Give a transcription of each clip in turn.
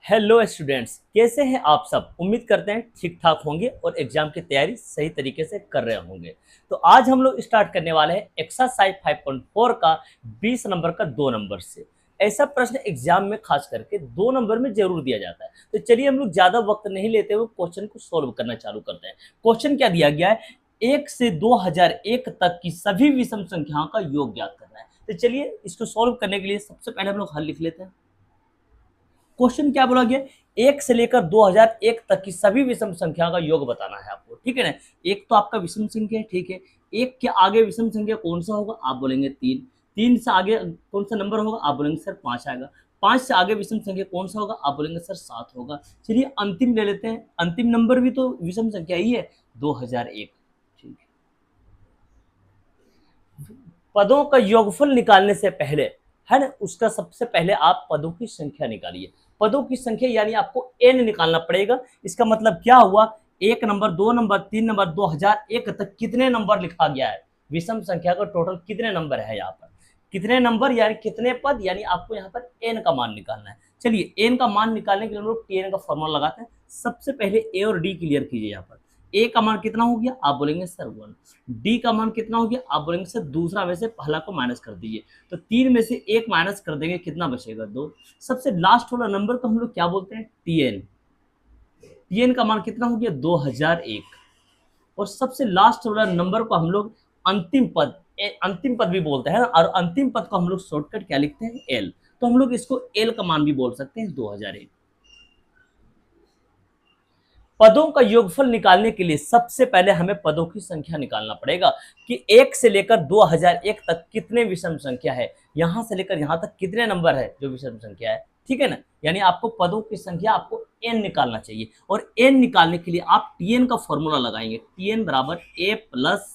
Hello students, कैसे हैं आप सब। उम्मीद करते हैं ठीक ठाक होंगे और एग्जाम की तैयारी सही तरीके से कर रहे होंगे। तो आज हम लोग स्टार्ट करने वाले हैं एक्सरसाइज 5.4 का 20 नंबर का 2 नंबर से। ऐसा प्रश्न एग्जाम में खास करके 2 नंबर में जरूर दिया जाता है। तो चलिए हम लोग ज्यादा वक्त नहीं लेते हुए क्वेश्चन को सोल्व करना चालू करते हैं। क्वेश्चन क्या दिया गया है, 1 से 2001 तक की सभी विषम संख्याओं का योग ज्ञात करना है। तो चलिए इसको सोल्व करने के लिए सबसे पहले हम लोग हल लिख लेते हैं। क्वेश्चन क्या बोला गया, 1 से लेकर 2001 तक की सभी विषम संख्या का योग बताना है आपको, ठीक है ना। एक तो आपका विषम संख्या है, ठीक है। एक के आगे विषम संख्या कौन सा होगा, आप बोलेंगे 3। 3 से आगे कौन सा नंबर होगा, आप बोलेंगे सर 5 आएगा। 5 से आगे विषम संख्या कौन सा होगा, आप बोलेंगे सर 7 होगा। चलिए अंतिम ले लेते हैं, अंतिम नंबर भी तो विषम संख्या ही है, 2001। ठीक है, पदों का योगफल निकालने से पहले, है ना, उसका सबसे पहले आप पदों की संख्या निकालिए। पदों की संख्या यानी आपको एन निकालना पड़ेगा। इसका मतलब क्या हुआ, 1 नंबर, 2 नंबर, 3 नंबर, 2001 तक कितने नंबर लिखा गया है, विषम संख्या का टोटल कितने नंबर है, यहाँ पर कितने नंबर यानी कितने पद, यानी आपको यहाँ पर एन का मान निकालना है। चलिए एन का मान निकालने के लिए हम लोग टी एन का फॉर्मूला लगाते हैं। सबसे पहले ए और डी क्लियर कीजिए। यहाँ पर ए का मान कितना हो गया, आप बोलेंगे सर 1। डी का मान कितना हो गया, आप बोलेंगे सर दूसरा में से पहला को माइनस कर दीजिए। तो 3 में से 1 माइनस कर देंगे, कितना बचेगा 2। सबसे लास्ट वाला नंबर को हम लोग क्या बोलते हैं, टीएन। टीएन का मान कितना हो गया, 2001। और सबसे लास्ट वाला नंबर को हम लोग अंतिम पद, अंतिम पद भी बोलते हैं ना, और अंतिम पद को हम लोग शॉर्टकट क्या लिखते हैं, एल। तो हम लोग इसको एल का मान भी बोल सकते हैं, 2001। पदों का योगफल निकालने के लिए सबसे पहले हमें पदों की संख्या निकालना पड़ेगा कि 1 से लेकर 2001 तक कितने विषम संख्या है, यहां से लेकर यहां तक कितने नंबर है जो विषम संख्या है, ठीक है ना। यानी आपको पदों की संख्या, आपको एन निकालना चाहिए। और एन निकालने के लिए आप टीएन का फॉर्मूला लगाएंगे, टीएन बराबर A plus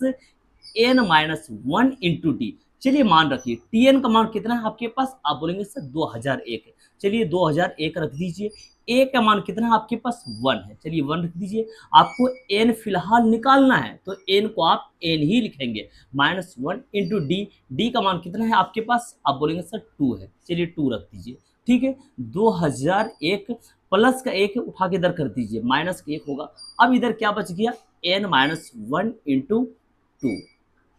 N minus 1 into D. चलिए मान रखिए, टीएन का मान कितना है आपके पास, आप बोलेंगे सर 2001 है। चलिए 2001 रख दीजिए। ए का मान कितना है आपके पास, 1 है। चलिए 1 रख दीजिए। आपको एन फिलहाल निकालना है तो एन को आप एन ही लिखेंगे, माइनस 1 इंटू डी। डी का मान कितना है आपके पास, आप बोलेंगे सर 2 है। चलिए 2 रख दीजिए, ठीक है। 2001 प्लस का 1 उठा के इधर कर दीजिए, माइनस का 1 होगा। अब इधर क्या बच गया, एन माइनस 1 इंटू 2,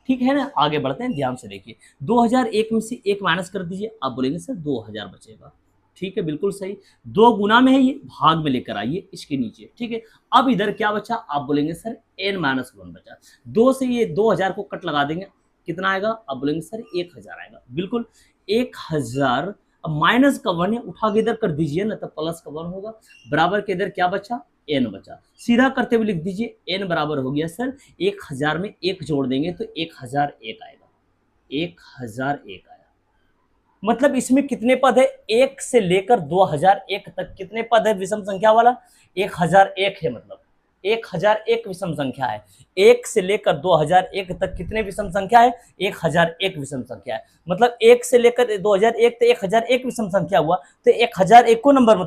ठीक है ना। आगे बढ़ते हैं, ध्यान से देखिए। 2001 में से 1 माइनस कर दीजिए, आप बोलेंगे सर 2000 बचेगा, ठीक है, बिल्कुल सही। 2 गुना में है, ये भाग में लेकर आइए इसके नीचे, ठीक है। अब इधर क्या बचा, आप बोलेंगे सर एन माइनस 1 बचा। 2 से ये 2000 को कट लगा देंगे, कितना आएगा, आप बोलेंगे सर 1000 आएगा, बिल्कुल 1000। अब माइनस का 1 है, उठा के इधर कर दीजिए ना, तो प्लस का 1 होगा, बराबर के इधर क्या बचा, एन बचा। सीधा करते हुए लिख दीजिए, एन बराबर हो गया सर 1000 में 1 जोड़ देंगे तो 1001 आएगा, 1001 आया। मतलब इसमें कितने पद है, 1 से लेकर 2001 तक कितने पद है विषम संख्या वाला, 1001 है। मतलब 1001 विषम संख्या है। 1 से लेकर 2001 तक कितने विषम संख्या है, 1001 विषम संख्या है। मतलब 1 से लेकर 2001 तो 1001 विषम संख्या हुआ, तो 1001 को नंबर,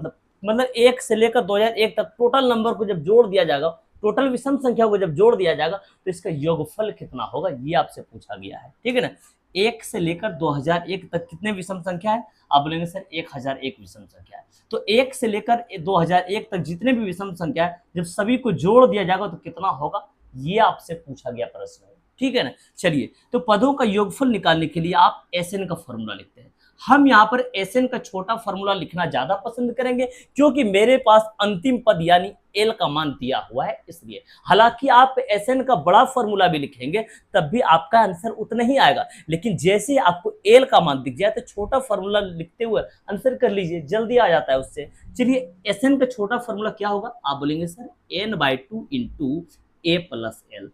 मतलब 1 से लेकर 2001 तक टोटल नंबर को जब जोड़ दिया जाएगा, टोटल विषम संख्या को जब जोड़ दिया जाएगा तो इसका योगफल कितना होगा, ये आपसे पूछा गया है, ठीक है ना। 1 से लेकर 2001 तक कितने विषम संख्या है, आप बोलेंगे सर 1001 विषम संख्या है। तो 1 से लेकर 2001 तक जितने भी विषम संख्या है, जब सभी को जोड़ दिया जाएगा तो कितना होगा, ये आपसे पूछा गया प्रश्न है, ठीक है ना। चलिए, तो पदों का योगफल निकालने के लिए आप एसएन का फॉर्मूला लिखते हैं। हम यहाँ पर एसएन का छोटा फॉर्मूला लिखना ज्यादा पसंद करेंगे, क्योंकि मेरे पास अंतिम पद यानी एल का मान दिया हुआ है, इसलिए। हालांकि आप एसएन का बड़ा फॉर्मूला भी लिखेंगे तब भी आपका आंसर उतना ही आएगा, लेकिन जैसे आपको एल का मान दिख जाए तो छोटा फॉर्मूला लिखते हुए आंसर कर लीजिए, जल्दी आ जाता है उससे। चलिए एसएन का छोटा फॉर्मूला क्या होगा, आप बोलेंगे सर n/2 इंटू ए प्लस एल।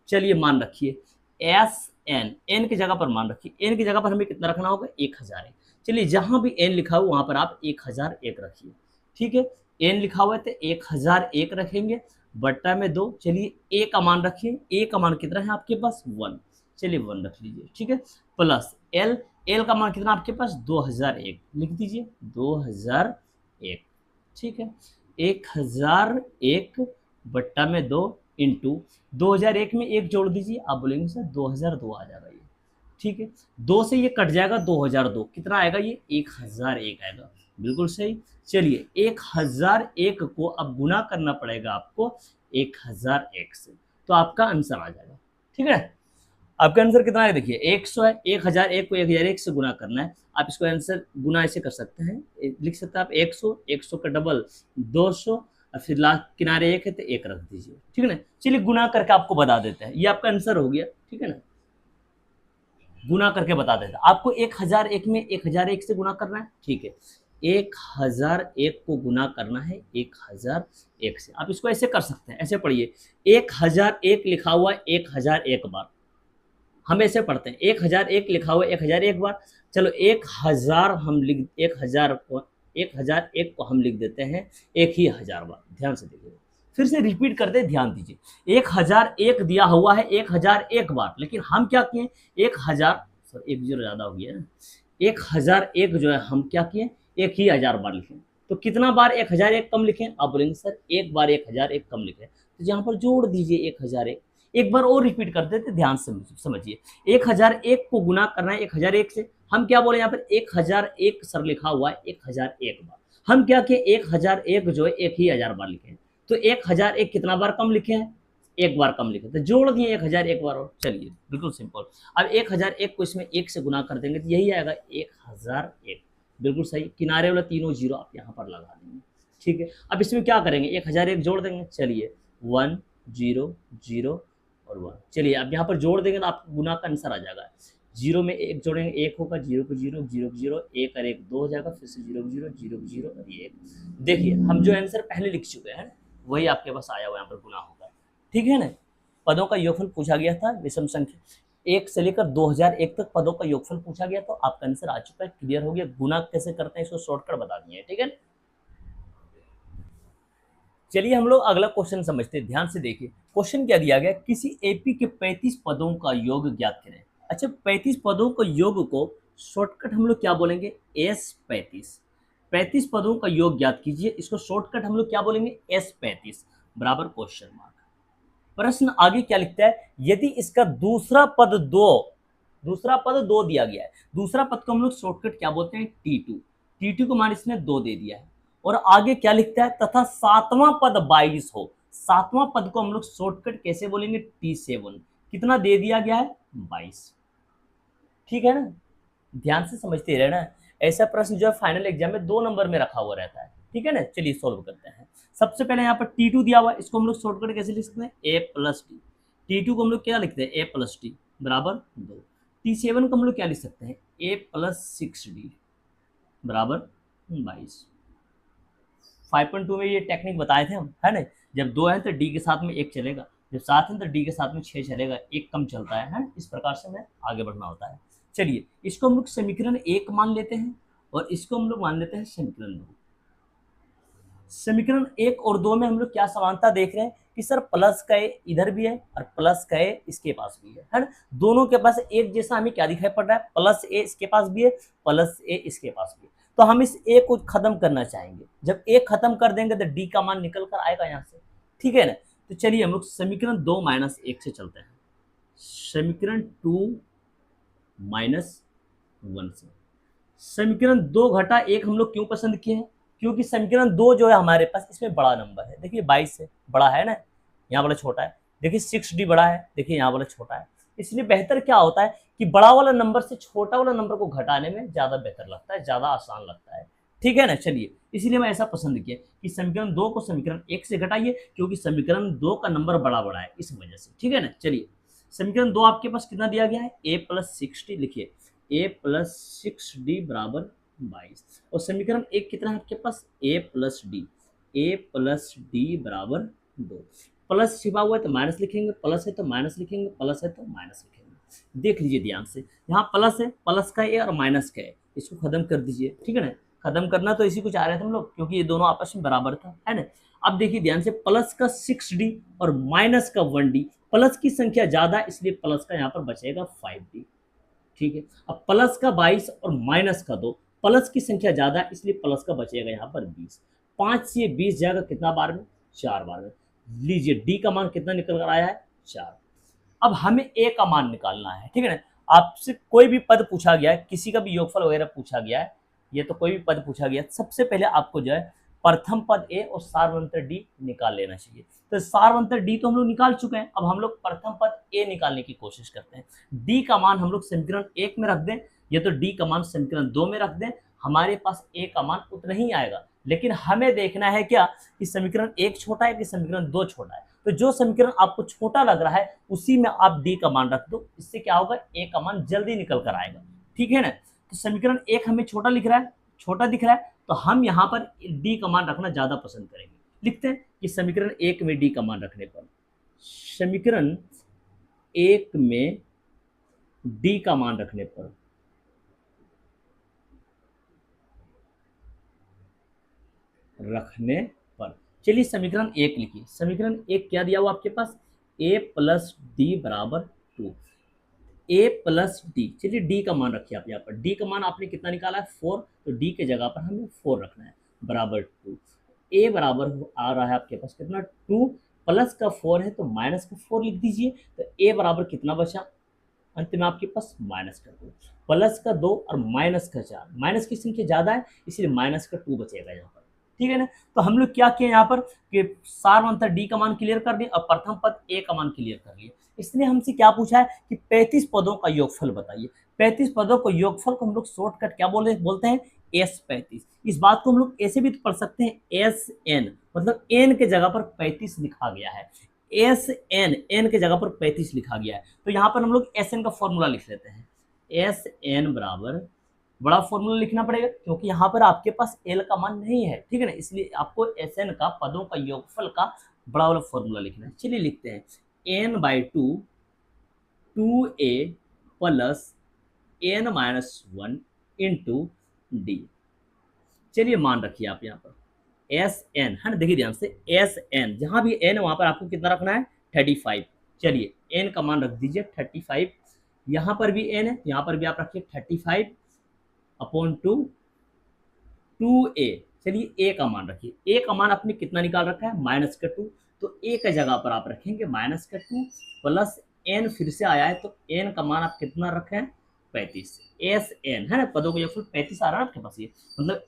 चलिए मान रखिए, एस एन, एन की जगह पर मान रखिए, एन की जगह पर हमें कितना रखना होगा, 1000 है। चलिए जहां भी एन लिखा हो वहां पर आप 1001 रखिए, ठीक है। एन लिखा हुआ है तो 1001 रखेंगे, बट्टा में 2। चलिए ए का मान रखिए, ए का मान कितना है आपके पास, 1। चलिए 1 रख लीजिए, ठीक है। प्लस एल, एल का मान कितना आपके पास, 2001 लिख दीजिए, 2001, ठीक है। 1001 बट्टा में 2 इंटू 2001 में 1 जोड़ दीजिए, आप बोलेंगे सर 2002 आ जाएगा ये, ठीक है। 2 से ये कट जाएगा, 2002 कितना आएगा, ये 1001 आएगा, बिल्कुल सही। चलिए 1001 को अब गुना करना पड़ेगा आपको 1001 से, तो आपका आंसर आ जाएगा। ठीक है, आपका आंसर कितना है देखिए 100 है, 1001 को 1001 से गुना करना है। आप इसको आंसर गुना ऐसे कर सकते हैं, लिख सकते हैं आप 100, 100 का डबल 200, और फिर लास्ट किनारे 1 है तो 1 रख दीजिए। ठीक है ना, चलिए गुना करके आपको बता देते हैं, ये आपका आंसर हो गया। ठीक है ना, गुना करके बता देता आपको 1001 में 1001 से गुना करना है। ठीक है, 1001 को गुना करना है 1001 से। आप इसको ऐसे कर सकते हैं, ऐसे पढ़िए 1001 लिखा हुआ 1001 बार, हम ऐसे पढ़ते हैं 1001 लिखा हुआ 1001 बार। चलो 1000 हम लिख 1001 को हम लिख देते हैं 1000 बार। ध्यान से देखिए, फिर से रिपीट कर दे, ध्यान दीजिए 1001 दिया हुआ है 1001 बार, लेकिन हम क्या किए 1000, सॉरी 1 जीरो ज़्यादा हो गया ना, 1001 जो है हम क्या किए 1000 बार लिखें। तो कितना बार 1001 कम लिखें? आप बोलेंगे सर एक बार 1001 कम लिखें, तो यहाँ पर जोड़ दीजिए 1001। एक बार और रिपीट कर देते, ध्यान से समझिए 1001 को गुना करना है 1001 से। हम क्या बोले यहाँ पर 1001 सर लिखा हुआ है 1001 बार, हम क्या किए 1001 जो है 1000 बार लिखे, तो 1001 कितना बार कम लिखे हैं? एक बार कम लिखे, तो जोड़ दिए 1001 बार और। चलिए बिल्कुल सिंपल, अब 1001 को इसमें 1 से गुना कर देंगे तो यही आएगा 1001। बिल्कुल सही, किनारे वाला तीनों जीरो आप यहाँ पर लगा देंगे। ठीक है, अब इसमें क्या करेंगे 1001 जोड़ देंगे। चलिए 1 0 0 और 1, चलिए अब यहाँ पर जोड़ देंगे तो आपको गुना का आंसर आ जाएगा। 0 में 1 जोड़ेंगे 1 होगा, 0 को 0 0 को 0, 1 और 1 2 हो जाएगा, फिर से 0 को 0 0 को 0 और ये 1। देखिए हम जो आंसर पहले लिख चुके हैं वही आपके पास आया हुआ यहाँ पर गुना होगा। ठीक है ना, पदों का योगफल पूछा गया था, विषम संख्या 1 से लेकर 2001 तक पदों का योगफल पूछा गया, तो आपका आंसर आ चुका है, क्लियर हो गया। गुना कैसे करते हैं इसको शॉर्टकट बता दिए। ठीक है, चलिए हम लोग अगला क्वेश्चन समझते हैं, ध्यान से देखिए। क्वेश्चन क्या दिया गया, किसी एपी के 35 पदों का योग ज्ञात करें। अच्छा, 35 पदों का योग को शॉर्टकट हम लोग क्या बोलेंगे? S35। 35 पदों का योग ज्ञात कीजिए, इसको शॉर्टकट हम लोग क्या बोलेंगे? S35 बराबर क्वेश्चन मार्क। प्रश्न आगे क्या लिखता है, यदि इसका दूसरा पद दो दिया गया है, दूसरा पद को हम लोग शॉर्टकट क्या बोलते हैं? T2। T2 को मान इसने 2 दे दिया है, और आगे क्या लिखता है, तथा सातवां पद 22 हो। सातवां पद को हम लोग शॉर्टकट कैसे बोलेंगे? T7। कितना दे दिया गया है? 22। ठीक है ना, ध्यान से समझते रहना, ऐसा प्रश्न जो है फाइनल एग्जाम में 2 नंबर में रखा हुआ रहता है। ठीक है ना, चलिए सॉल्व करते हैं। सबसे पहले यहाँ पर T2 दिया हुआ है, इसको हम लोग शॉर्टकट कैसे लिख सकते हैं? A+T। T2 को हम लोग क्या लिखते हैं? A+T बराबर 2। T7 को हम लोग क्या लिख सकते हैं? A+6D बराबर 22। 5.2 में ये टेक्निक बताए थे हम, है ना, जब 2 है तो D के साथ में 1 चलेगा, जब 7 है तो D के साथ में 6 चलेगा, 1 कम चलता है ना, इस प्रकार से हमें आगे बढ़ना होता है। चलिए इसको हम लोग समीकरण 1 मान लेते हैं, और इसको हम लोग मान लेते हैं समीकरण 2। समीकरण 1 और 2 में हम लोग क्या समानता देख रहे हैं कि सर प्लस का ए इधर भी है और प्लस का ए इसके पास भी है ना, दोनों के पास एक जैसा हमें क्या दिखाई पड़ रहा है? प्लस ए इसके पास भी है, प्लस ए इसके पास भी है। तो हम इस ए को खत्म करना चाहेंगे, जब ए खत्म कर देंगे तो डी का मान निकल कर आएगा यहाँ से। ठीक है ना, तो चलिए हम लोग समीकरण 2 - 1 से चलते हैं, समीकरण 2 - 1 से। समीकरण 2 घटा 1 हम लोग क्यों पसंद किए हैं? क्योंकि समीकरण 2 जो है हमारे पास इसमें बड़ा नंबर है, देखिए 22 से बड़ा है ना, यहाँ वाला छोटा है, देखिए 6D बड़ा है, देखिए यहाँ वाला छोटा है। इसलिए बेहतर क्या होता है कि बड़ा वाला नंबर से छोटा वाला नंबर को घटाने में ज़्यादा बेहतर लगता है, ज़्यादा आसान लगता है। ठीक है ना, चलिए इसलिए मैं ऐसा पसंद किया कि समीकरण 2 को समीकरण 1 से घटाइए, क्योंकि समीकरण 2 का नंबर बड़ा बड़ा है इस वजह से। ठीक है ना, चलिए समीकरण 2 आपके पास कितना दिया गया है? A+6D लिखिए, A+6D बराबर 22, और समीकरण 1 कितना है आपके पास? A+D बराबर 2। प्लस छिपा हुआ है तो माइनस लिखेंगे, प्लस है तो माइनस लिखेंगे, प्लस है तो माइनस लिखेंगे। देख लीजिए ध्यान से, यहाँ प्लस है, प्लस का ए और माइनस का ए, इसको खत्म कर दीजिए। ठीक है ना, खत्म करना तो इसी को चाह रहे थे हम लोग, क्योंकि ये दोनों आपस में बराबर था, है ना। अब देखिए ध्यान से, प्लस का 6D और माइनस का 1D, प्लस की संख्या ज्यादा इसलिए प्लस का यहाँ पर बचेगा 5D। ठीक है, अब प्लस का 22 और माइनस का 2, प्लस की संख्या ज्यादा इसलिए प्लस का बचेगा यहाँ पर 20। 5 से 20 जाएगा कितना बार में? 4 बार में। लीजिए डी का मान कितना निकल कर आया है? 4। अब हमें ए का मान निकालना है। ठीक है ना, आपसे कोई भी पद पूछा गया है, किसी का भी योगफल वगैरह पूछा गया है, ये तो कोई भी पद पूछा गया, सबसे पहले आपको जो है प्रथम पद ए और सार्वंतर डी निकाल लेना चाहिए। तो सार्वंतर डी तो हम लोग निकाल चुके हैं, अब हम लोग प्रथम पद ए निकालने की कोशिश करते हैं। डी का मान हम लोग समीकरण 1 में रख दें, ये तो डी का मान समीकरण 2 में रख दें, हमारे पास ए का मान उतना ही आएगा। लेकिन हमें देखना है क्या कि समीकरण 1 छोटा है कि समीकरण 2 छोटा है। तो जो समीकरण आपको छोटा लग रहा है उसी में आप डी का मान रख दो, इससे क्या होगा, ए का मान जल्दी निकल कर आएगा। ठीक है ना। तो समीकरण 1 हमें छोटा लिख रहा है, छोटा दिख रहा है, तो हम यहाँ पर डी का मान रखना ज्यादा पसंद करेंगे। लिखते हैं कि समीकरण 1 में डी का मान रखने पर, समीकरण 1 में डी का मान रखने पर चलिए समीकरण 1 लिखिए। समीकरण 1 क्या दिया हुआ आपके पास, a प्लस डी बराबर 2, a प्लस डी। चलिए डी का मान रखिए आप यहाँ पर, डी का मान आपने कितना निकाला है 4, तो डी के जगह पर हमें 4 रखना है, बराबर 2। a बराबर आ रहा है आपके पास कितना 2, प्लस का 4 है तो माइनस का 4 लिख दीजिए। तो a बराबर कितना बचा, अंत में आपके पास माइनस का 2, प्लस का 2 और माइनस का 4, माइनस की संख्या ज्यादा है इसलिए माइनस का 2 बचेगा यहाँ पर। ठीक है ना। तो हम लोग क्या किए यहाँ पर कि सार्वंतर डी का मान क्लियर कर दिए और प्रथम पद ए का मान क्लियर कर लिए। इसने हमसे क्या पूछा है कि 35 पदों का योगफल बताइए। 35 पदों को योगफल को हम लोग शॉर्टकट क्या बोलते हैं, S35। इस बात को हम लोग ऐसे भी तो पढ़ सकते हैं SN, मतलब n के जगह पर 35 लिखा गया है, SN, n के जगह पर 35 लिखा गया है। तो यहाँ पर हम लोग SN का फॉर्मूला लिख लेते हैं, SN बराबर, बड़ा फॉर्मूला लिखना पड़ेगा क्योंकि यहाँ पर आपके पास एल का मान नहीं है। ठीक है ना, इसलिए आपको SN का पदों का योगफल का बड़ा वाला फॉर्मूला लिखना है। चलिए लिखते हैं n/2 2a plus n-1 into D. चलिए मान रखिए आप यहाँ पर SN है ना, देखिए ध्यान से SN, जहां भी n वहां पर आपको कितना रखना है 35। चलिए n का मान रख दीजिए 35, यहाँ पर भी n है, यहाँ पर भी आप रखिए 35 अपॉन 2a। चलिए a का मान रखिए, a का मान आपने कितना निकाल रखा है माइनस का 2, तो a का जगह पर आप रखेंगे माइनस का 2 प्लस n फिर से आया है तो n का मान आप कितना रखे हैं 35। SN है ना, पदों का योगफल 35 आ रहा है आपके पास, ये मतलब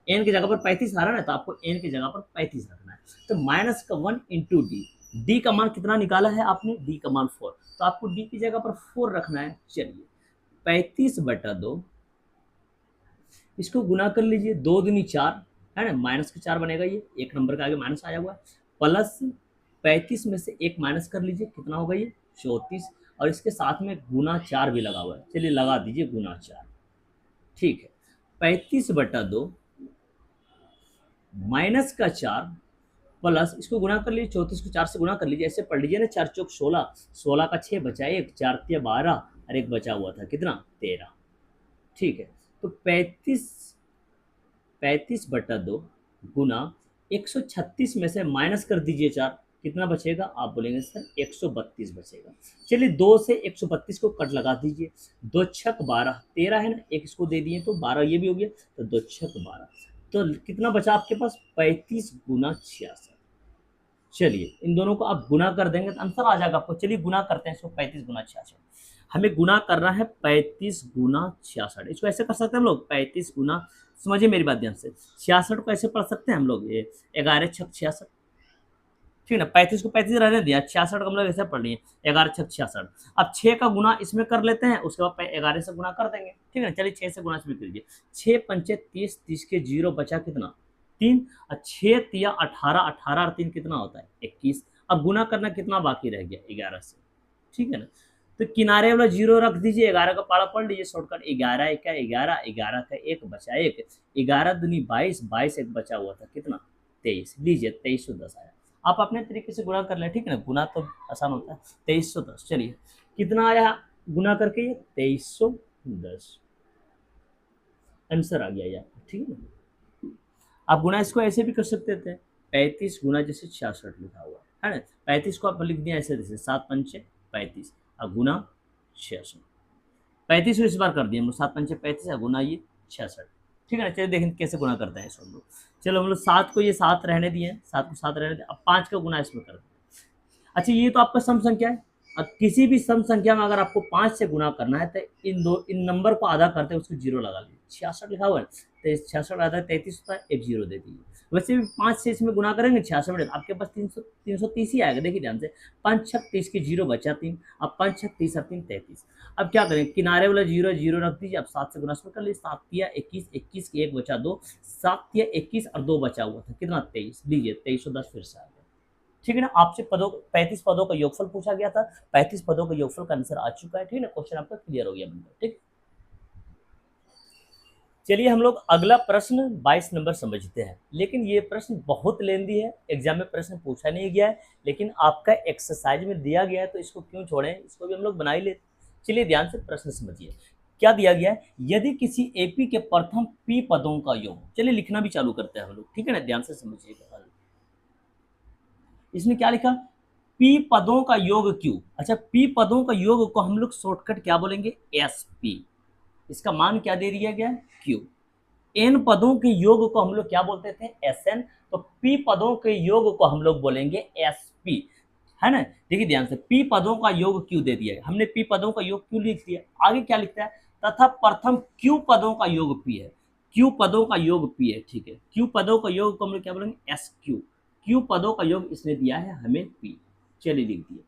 n की जगह पर 35 आ रहा है तो आपको n की जगह पर 35 रखना है। तो माइनस का 1 इंटू डी, डी का मान कितना निकाला है आपने, डी का मान 4, तो आपको डी की जगह पर 4 रखना है। चलिए 35/2, इसको गुना कर लीजिए, 2 दूनी 4 है ना, माइनस का 4 बनेगा, ये एक नंबर का आगे माइनस आया हुआ है, प्लस 35 में से 1 माइनस कर लीजिए, कितना होगा ये 34, और इसके साथ में गुना 4 भी लगा हुआ है। चलिए लगा दीजिए गुना 4। ठीक है, 35/2 माइनस का 4 प्लस, इसको गुना कर लीजिए, 34 को 4 से गुना कर लीजिए, ऐसे पढ़ लीजिए ना, 4 चौक 16, 16 का 6 बचा 1, 4 तिया 12 और 1 बचा हुआ था कितना 13। ठीक है, तो 35/2 गुना 136 में से माइनस कर दीजिए 4, कितना बचेगा, आप बोलेंगे सर 132 बचेगा। चलिए 2 से 132 को कट लगा दीजिए, 2 छक 12, 13 है ना, एक इसको दे दिए तो 12 ये भी हो गया, तो 2 छक 12, तो कितना बचा आपके पास 35 गुना 66। चलिए इन दोनों को आप गुना कर देंगे तो आंसर आ जाएगा आपको। चलिए गुना करते हैं इसको, 35 गुना 66, हमें गुना करना है 35 गुना 66। इसको ऐसे कर सकते हैं हम लोग 35 गुना, समझिए मेरी बात ध्यान से, 66 को ऐसे पढ़ सकते हैं हम लोग, ये 11 छक 66, ठीक है ना, 35 को 35 रहने दिया, 66 को हम लोग ऐसे पढ़ लिए 11 छक 66। अब 6 का गुना इसमें कर लेते हैं, उसके बाद 11 से गुना कर देंगे। ठीक है ना, चलिए 6 से गुना इसमें कीजिए, 6 पंचे 30, 30 के 0 बचा कितना 3, और 6 तिया 18, 18 और 3 कितना होता है 21। अब गुना करना कितना बाकी रह गया 11 से। ठीक है ना, तो किनारे वाला 0 रख दीजिए, 11 का पाड़ा पढ़ लीजिए शॉर्टकट, 11 1 का 11, 11 का 1 बचा 1, 11 दूनी 22, 22 एक बचा हुआ था कितना 23, लीजिए 2310 आया। आप अपने तरीके से गुना कर लें, ठीक है ना, गुना तो आसान होता है, 2310। चलिए कितना आया गुना करके, ये 2310 आंसर आ गया ये आपका। ठीक है ना, आप गुना इसको ऐसे भी कर सकते थे, 35 गुना जैसे 66 लिखा हुआ है ना, 35 को आप लिख दिया ऐसे जैसे 7 पंचे 35 और गुना 66, 35 को इस बार कर दिए हम लोग 7 पंचे 35 और गुना ये 66। ठीक है ना, चलिए देखें कैसे गुना करते हैं इसको हम लोग। चलो हम लोग 7 को ये 7 रहने दिए, 7 को 7 रहने दिए, अब 5 का गुना इसमें कर दें। अच्छा ये तो आपका सम संख्या है, अब किसी भी सम संख्या में अगर आपको 5 से गुना करना है तो इन नंबर को आधा करते हैं, उसको जीरो लगा लीजिए। 66 लिखा हुआ है तो 66 आधा 33 होता है, एक जीरो दे दीजिए। वैसे भी 5 से इसमें गुना करेंगे 66 में आपके पास 330 ही आएगा। देखिए ध्यान से, 5 छक 30 की जीरो बचा 3, अब 5 छक 30 और 3 33। अब क्या करें, किनारे वाला जीरो जीरो रख दीजिए। अब 7 से गुना कर लीजिए, 7 तिया 21, 21 की 1 बचा 2, 7 तिया 21 और 2 बचा हुआ था कितना 23, लीजिए 2310 फिर से आ गया। ठीक है ना, आपसे 35 पदों का योगफल पूछा गया था, 35 पदों का योगफल का आंसर आ चुका है। ठीक है ना, क्वेश्चन आपका क्लियर हो गया बनकर। ठीक, चलिए हम लोग अगला प्रश्न 22 नंबर समझते हैं। लेकिन ये प्रश्न बहुत लेंदी है, एग्जाम में प्रश्न पूछा नहीं गया है, लेकिन आपका एक्सरसाइज में दिया गया है तो इसको क्यों छोड़ें, इसको भी हम लोग बना ही लेते। चलिए ध्यान से प्रश्न समझिए, क्या दिया गया है। यदि किसी एपी के प्रथम पी पदों का योग, चलिए लिखना भी चालू करते हैं हम लोग। ठीक है ना, ध्यान से समझिएगा। इसने क्या लिखा, पी पदों का योग क्यू। अच्छा, पी पदों का योग को हम लोग शॉर्टकट क्या बोलेंगे, एस पी। इसका मान क्या दे दिया गया, क्यू। एन पदों के योग को हम लोग क्या बोलते थे, एस एन। तो पी पदों के योग को हम लोग बोलेंगे एस पी, है ना। देखिए ध्यान से, पी पदों का योग क्यू दे दिया है, हमने पी पदों का योग क्यू लिख दिया। आगे क्या लिखता है, तथा प्रथम क्यू पदों का योग पी है। क्यू पदों का योग पी है, ठीक है। क्यू पदों का योग को हम लोग क्या बोलेंगे, एस क्यू। क्यू पदों का योग इसने दिया है हमें पी। चलिए लिख दिए,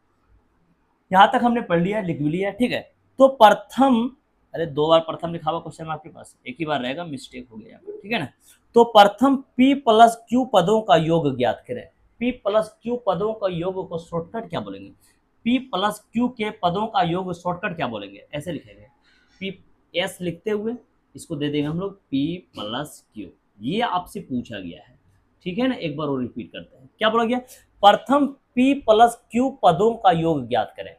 यहां तक हमने पढ़ लिया, लिख भी लिया। ठीक है, तो प्रथम, अरे 2 बार प्रथम लिखा हुआ क्वेश्चन आपके पास, एक ही बार रहेगा, मिस्टेक हो गया। ठीक है ना, तो प्रथम पी प्लस क्यू पदों का योग ज्ञात करें। पी प्लस क्यू पदों का योग को शॉर्टकट क्या बोलेंगे, पी प्लस क्यू के पदों का योग शॉर्टकट क्या बोलेंगे, ऐसे लिखेंगे। पी एस लिखते हुए इसको दे देंगे हम लोग पी प्लस क्यू। ये आपसे पूछा गया है। ठीक है ना, एक बार और रिपीट करते हैं, क्या बोला गया, प्रथम पी प्लस क्यू पदों का योग ज्ञात करें।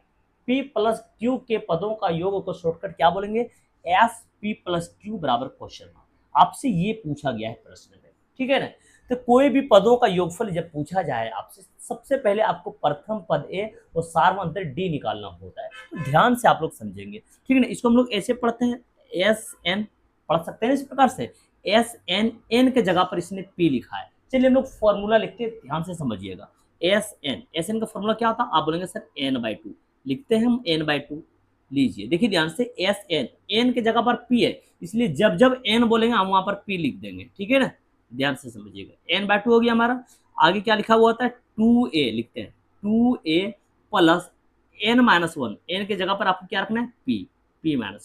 पी प्लस क्यू के पदों का योग को शॉर्टकट क्या बोलेंगे, एस पी प्लस क्यू बराबर क्वेश्चन मार्क। आपसे ये पूछा गया है प्रश्न में। ठीक है ना, तो कोई भी पदों का योगफल जब पूछा जाए आपसे, सबसे पहले आपको प्रथम पद ए और सार्वंतर डी निकालना होता है। तो ध्यान से आप लोग समझेंगे। ठीक है ना, इसको हम लोग ऐसे पढ़ते हैं, एस एन पढ़ सकते हैं इस प्रकार से, एस एन, एन के जगह पर इसने पी लिखा है। चलिए हम लोग फॉर्मूला लिखते हैं, ध्यान से समझिएगा। एस एन का फॉर्मूला क्या होता है, आप बोलेंगे सर n/2, लिखते हैं हम n/2। लीजिए, देखिए ध्यान से, एस एन, एन के जगह पर पी है, इसलिए जब जब एन बोलेंगे हम वहां पर पी लिख देंगे। ठीक है ना, ध्यान से समझिएगा। n/2 हो गया हमारा। आगे क्या लिखा हुआ होता है, 2a लिखते हैं, 2a प्लस n-1, एन के जगह पर आपको क्या रखना है, p-1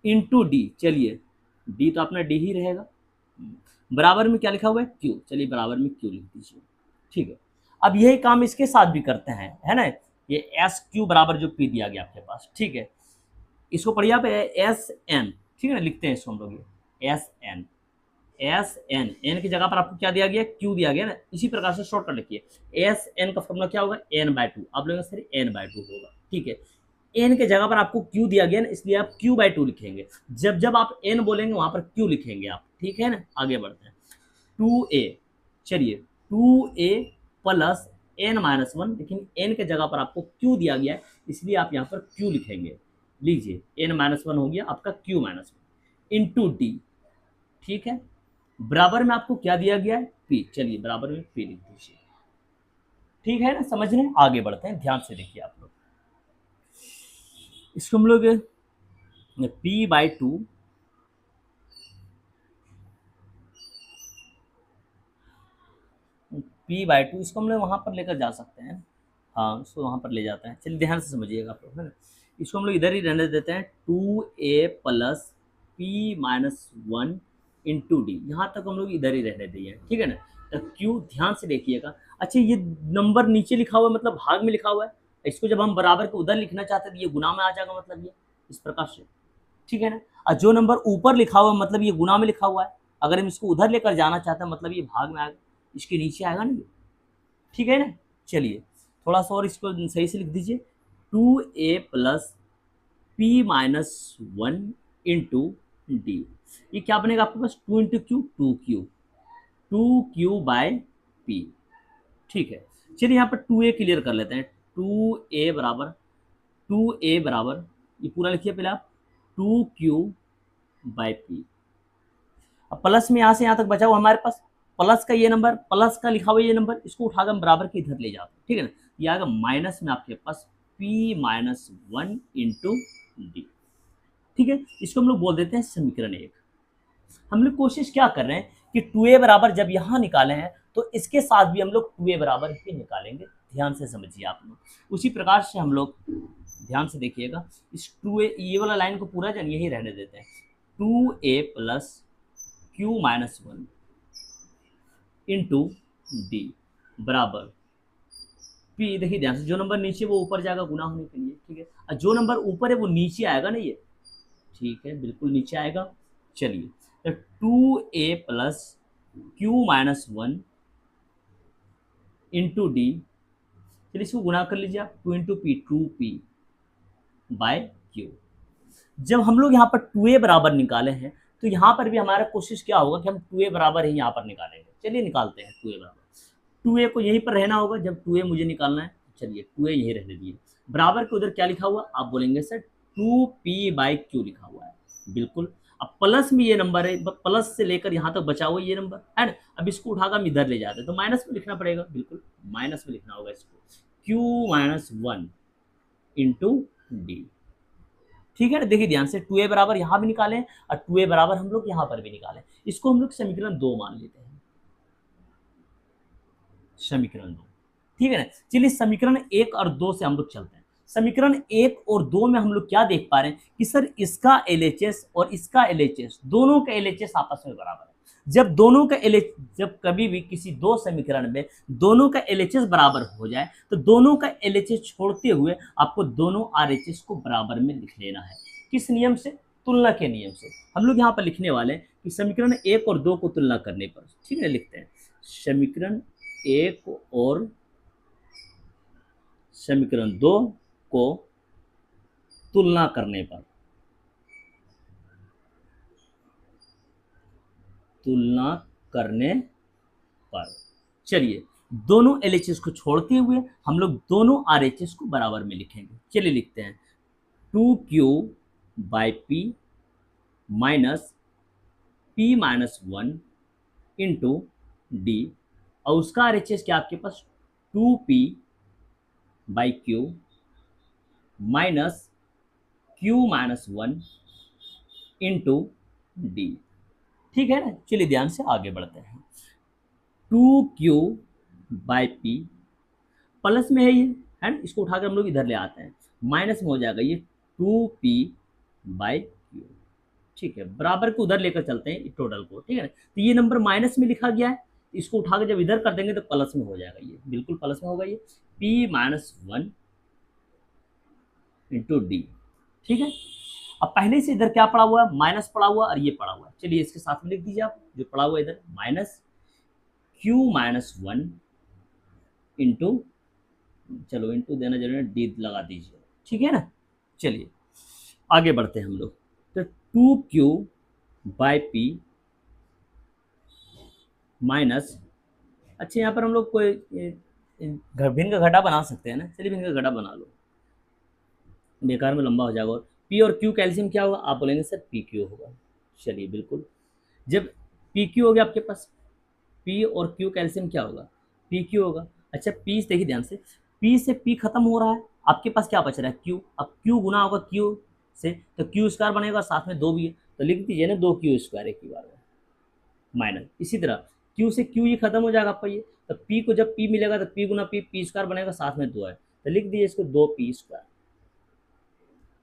इंटू डी। चलिए, डी तो अपना डी ही रहेगा, बराबर में क्या लिखा हुआ है, क्यू। चलिए बराबर में क्यू लिख दीजिए। ठीक है, अब यही काम इसके साथ भी करते हैं, है ना। ये एस क्यू बराबर जो पी दिया गया आपके पास, ठीक है, इसको पढ़िए आप, एस एन। ठीक है ना, लिखते हैं इसको हम लोग, S N, S N, N की जगह पर आपको क्या दिया गया, क्यू दिया गया ना। इसी प्रकार से शॉर्टकट लिखिए, एस एन का फॉर्मूला क्या होगा, n/2। आप लोगों सर n/2 होगा। ठीक है, एन के जगह पर आपको क्यू दिया गया ना, इसलिए आप q/2 लिखेंगे। जब जब आप एन बोलेंगे वहां पर क्यू लिखेंगे आप। ठीक है ना, आगे बढ़ते हैं, 2a। चलिए, 2a प्लस n-1, लेकिन n के जगह पर आपको q दिया गया है, इसलिए आप यहाँ पर q लिखेंगे। लीजिए, n-1 हो गया आपका q-1 इंटू डी। ठीक है, बराबर में आपको क्या दिया गया है, p। चलिए बराबर में p लिख दीजिए। ठीक है ना, समझ रहे हैं, आगे बढ़ते हैं, ध्यान से देखिए आप लोग। इसको हम लोग p/2 p/2 इसको हम लोग वहाँ पर लेकर जा सकते हैं। हाँ, इसको वहाँ पर ले जाते हैं। चलिए ध्यान से समझिएगा आप लोग, है ना। इसको हम लोग इधर ही रहने देते हैं, 2a plus p-1 into D. यहाँ तक हम लोग इधर ही रहने दिए। ठीक है ना, तो क्यू ध्यान से देखिएगा। अच्छा, ये नंबर नीचे लिखा हुआ है, मतलब भाग में लिखा हुआ है। इसको जब हम बराबर को उधर लिखना चाहते हैं तो ये गुना में आ जाएगा, मतलब ये इस प्रकार से। ठीक है ना, और जो नंबर ऊपर लिखा हुआ है मतलब ये गुना में लिखा हुआ है। अगर हम इसको उधर लेकर जाना चाहते हैं मतलब ये भाग में आएगा, इसके नीचे आएगा ना ये। ठीक है ना, चलिए थोड़ा सा और इसको सही से लिख दीजिए, 2a plus p-1 into D. ये क्या बनेगा आपके पास, 2 इंटू क्यू, 2q/p। ठीक है, चलिए यहाँ पर 2a क्लियर कर लेते हैं। 2a बराबर, ये पूरा लिखिए पहले आप, 2q/p। अब प्लस में यहाँ से यहाँ तक बचा हुआ हमारे पास, प्लस का ये नंबर, प्लस का लिखा हुआ ये नंबर, इसको उठाकर हम बराबर के इधर ले जाते हैं। ठीक है ना, ये आएगा माइनस में आपके पास P minus one into D. ठीक है, इसको हम लोग बोल देते हैं समीकरण एक। हम लोग कोशिश क्या कर रहे हैं कि 2a बराबर जब यहाँ निकाले हैं तो इसके साथ भी हम लोग 2a बराबर ही निकालेंगे। ध्यान से समझिए आप लोग। उसी प्रकार से हम लोग ध्यान से देखिएगा, इस 2a ये वाला लाइन को पूरा जन यही रहने देते हैं। 2a plus Q minus one into D बराबर पी। देखिए ध्यान से, जो नंबर नीचे वो ऊपर जाएगा गुना होने के लिए। ठीक है, और जो नंबर ऊपर है वो नीचे आएगा ना ये। ठीक है, बिल्कुल नीचे आएगा। चलिए, तो 2a plus Q minus one into D. चलिए इसको गुना कर लीजिए आप, 2 into P, 2p bye Q. जब हम लोग यहाँ पर 2a बराबर निकाले हैं तो यहाँ पर भी हमारा कोशिश क्या होगा कि हम 2a बराबर ही यहाँ पर निकालेंगे। चलिए निकालते हैं 2a बराबर। 2a को यहीं पर रहना होगा जब 2a मुझे निकालना है। चलिए 2a यहीं रहने दिए। बराबर के उधर क्या लिखा हुआ, आप बोलेंगे सर 2p बाई क्यू लिखा हुआ है। बिल्कुल। अब प्लस में ये नंबर है, प्लस से लेकर यहाँ तक बचा हुआ ये नंबर है ना। अब इसको उठाकर हम इधर ले जाते हैं तो माइनस में लिखना पड़ेगा। बिल्कुल माइनस में लिखना होगा इसको, Q minus one into D. ठीक है ना। देखिए ध्यान से, 2a बराबर यहाँ भी निकालें और 2a बराबर हम लोग यहाँ पर भी निकालें। इसको हम लोग समीकरण 2 मान लेते हैं, समीकरण 2। ठीक है ना। चलिए समीकरण 1 और 2 से हम लोग चलते हैं। समीकरण 1 और 2 में हम लोग क्या देख पा रहे हैं कि सर इसका LHS और इसका LHS, दोनों का LHS आपस में बराबर है। जब दोनों का जब कभी भी किसी दो समीकरण में दोनों का LHS बराबर हो जाए तो दोनों का LHS छोड़ते हुए आपको दोनों RHS को बराबर में लिख लेना है। किस नियम से, तुलना के नियम से। हम लोग यहाँ पर लिखने वाले हैं कि समीकरण 1 और 2 को तुलना करने पर। ठीक है, लिखते हैं समीकरण 1 और समीकरण 2 को तुलना करने पर, तुलना करने पर चलिए दोनों LHS को छोड़ते हुए हम लोग दोनों RHS को बराबर में लिखेंगे। चलिए लिखते हैं 2q by P minus p minus one into D, और उसका RHS क्या आपके पास 2p by Q minus Q minus one into D. ठीक है ना। चलिए ध्यान से आगे बढ़ते हैं। 2q बाई पी प्लस में है ये, है ना, इसको उठाकर हम लोग इधर ले आते हैं, माइनस में हो जाएगा ये 2p बाई क्यू। ठीक है, बराबर को उधर लेकर चलते हैं टोटल को। ठीक है ना। तो ये नंबर माइनस में लिखा गया है, इसको उठाकर जब इधर कर देंगे तो प्लस में हो जाएगा ये। बिल्कुल प्लस में होगा ये, p minus one into D. ठीक है। अब पहले से इधर क्या पड़ा हुआ है, माइनस पड़ा हुआ और ये पड़ा हुआ है। चलिए इसके साथ में लिख दीजिए आप जो पड़ा हुआ है इधर, minus Q minus one into, चलो इंटू देना जरूरी है, डी लगा दीजिए। ठीक है ना। चलिए आगे बढ़ते हैं हम लोग। तो 2q बाई पी माइनस, अच्छा यहाँ पर हम लोग कोई भिन्न का घटा बना सकते हैं ना। चलिए भिन्न का घटा बना लो, बेकार में लंबा हो जाएगा। और पी और क्यू कैल्शियम क्या होगा, आप बोलेंगे सर पी क्यू होगा। चलिए बिल्कुल, जब पी क्यू हो गया आपके पास, पी और क्यू कैल्शियम क्या होगा, पी क्यू होगा। अच्छा पी, देखिए ध्यान से, पी से पी खत्म हो रहा है, आपके पास क्या बच रहा है क्यू। अब क्यू गुना होगा क्यू से तो क्यू स्क्वायर बनेगा, साथ में 2 भी है तो लिख दीजिए ना 2q स्क्वायर एक ही बार में माइनस। इसी तरह क्यू से क्यू ही खत्म हो जाएगा आपका ये, तो पी को जब पी मिलेगा तो पी गुना पी स्क्वायर बनेगा, साथ में 2 है तो लिख दीजिए इसको 2p स्क्वायर।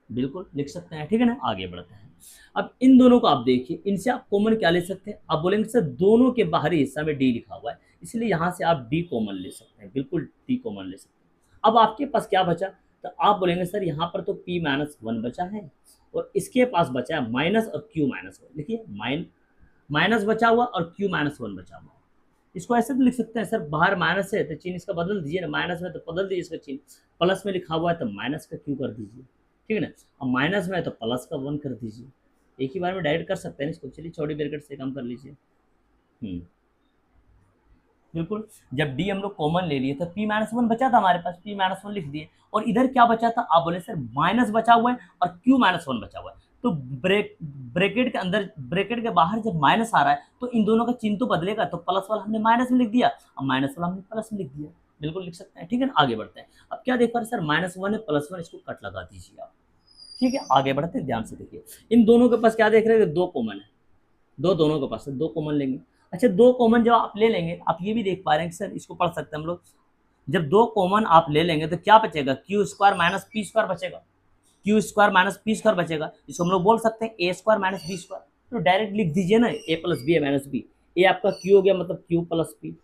बिल्कुल लिख सकते हैं। ठीक है ना। आगे बढ़ते हैं। अब इन दोनों को आप देखिए, इनसे आप कॉमन क्या ले सकते हैं, आप बोलेंगे सर दोनों के बाहरी हिस्सा में डी लिखा हुआ है इसलिए यहाँ से आप डी कॉमन ले सकते हैं। बिल्कुल डी कॉमन ले सकते हैं। अब आपके पास क्या बचा, तो आप बोलेंगे सर यहाँ पर तो p माइनस वन बचा है और इसके पास बचा है माइनस और q माइनस वन। देखिए माइनस बचा हुआ और q माइनस वन बचा हुआ। इसको ऐसे भी लिख सकते हैं सर, बाहर माइनस है तो चिन्ह इसका बदल दीजिए ना, माइनस में तो बदल दीजिए इसका चिन्ह, प्लस में लिखा हुआ है तो माइनस का q कर दीजिए। ठीक है ना। अब माइनस में है तो प्लस का 1 कर दीजिए, एक ही बार में डायरेक्ट कर सकते हैं इसको। चलिए चौड़ी ब्रैकेट से कम कर लीजिए। बिल्कुल, जब डी हम लोग कॉमन ले लिए तो p माइनस वन बचा था हमारे पास, p माइनस वन लिख दिए। और इधर क्या बचा था, आप बोले सर माइनस बचा हुआ है और q माइनस वन बचा हुआ है। तो ब्रैकेट के अंदर, ब्रैकेट के बाहर जब माइनस आ रहा है तो इन दोनों का चिन्ह तो बदलेगा, तो प्लस वाला हमने माइनस में लिख दिया और माइनस वाला हमने प्लस में लिख दिया। बिल्कुल लिख सकते हैं, ठीक है ना। आगे बढ़ते हैं। अब क्या देख पा रहे हैं सर, -1 है, +1, इसको कट लगा दीजिए आप, ठीक है। आगे बढ़ते हैं, ध्यान से देखिए। इन दोनों के पास क्या देख रहे हैं, दो कॉमन है, दो दोनों के पास है, दो कॉमन लेंगे। अच्छा, दो कॉमन जब आप ले लेंगे, आप ये भी देख पा रहे हैं कि सर इसको पढ़ सकते हैं हम लोग, जब दो कॉमन आप ले लेंगे तो क्या बचेगा, Q square minus P square बचेगा, Q square minus P square बचेगा। इसको हम लोग बोल सकते हैं A square minus B square. तो डायरेक्ट लिख दीजिए ना, A plus B minus B. A आपका क्यू हो गया, मतलब क्यू प्लस पी,